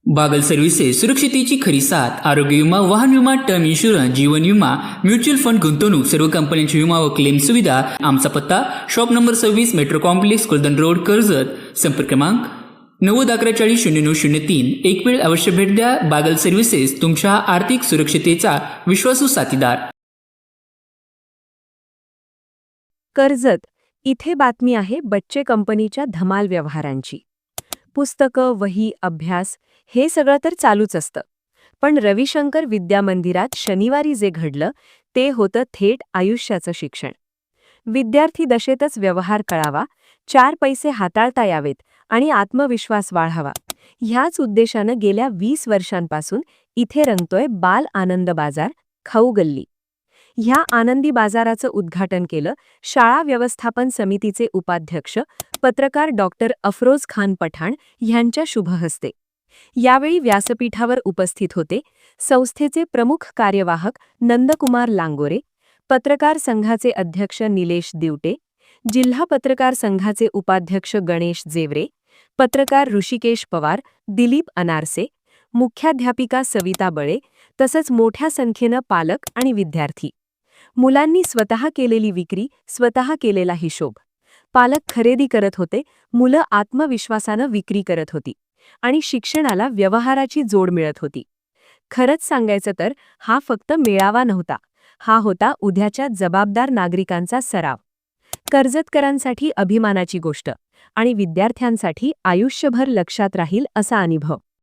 Bagal services सुरक्षितेची खरी साथ। आरोग्य विमा, वाहन विमा, टर्म इन्शुरन्स, जीवन विमा, म्युच्युअल फंड, गुंतवणूक, सर्व कंपन्यांची विमा व क्लेम सुविधा। आमचा पत्ता shop number 26, metro complex, Kuldan road, Karjat. संपर्क क्रमांक 9011400903। एक वेळ अवश्य भेट द्या। बागल सर्व्हिसेस, तुमच्या आर्थिक सुरक्षितेचा विश्वासू साथीदार। कर्जत इथे बातमी आहे बच्चे कंपनीच्या धमाल व्यवहारांची। पुस्तकं, वही, अभ्यास हे सगळं तर चालूच असतं, पण रविशंकर विद्या मंदिरात शनिवारी जे घडलं ते होतं थेट आयुष्याचं शिक्षण। विद्यार्थी दशेतच व्यवहार कळावा, 4 पैसे हाताळता यावेत आणि आत्मविश्वास वाढावा, ह्याच उद्देशानं गेल्या 20 वर्षांपासून इथे रंगतोय बाल आनंद बाजार, खाऊ गल्ली। ह्या आनंदी बाजाराचं उद्घाटन केलं शाळा व्यवस्थापन समितीचे उपाध्यक्ष पत्रकार डॉक्टर अफरोज खान पठाण यांच्या शुभहस्ते। यावेळी व्यासपीठावर उपस्थित होते संस्थेचे प्रमुख कार्यवाहक नंदकुमार लांगोरे, पत्रकार संघाचे अध्यक्ष निलेश दिवटे, जिल्हा पत्रकार संघाचे उपाध्यक्ष गणेश जेवरे, पत्रकार ऋषिकेश पवार, दिलीप अनारसे, मुख्याध्यापिका सविता बळे, तसंच मोठ्या संख्येनं पालक आणि विद्यार्थी। मुलांनी स्वतः केलेली विक्री, स्वतः केलेला हिशोब। पालक खरेदी करत होते, मुलं आत्मविश्वासानं विक्री करत होती आणि शिक्षणाला व्यवहाराची जोड मिळत होती। खरंच सांगायचं तर हा फक्त मेळावा नव्हता, हा होता उद्याच्या जबाबदार नागरिकांचा सराव। कर्जतकरांसाठी अभिमानाची गोष्ट आणि विद्यार्थ्यांसाठी आयुष्यभर लक्षात राहील असा अनुभव।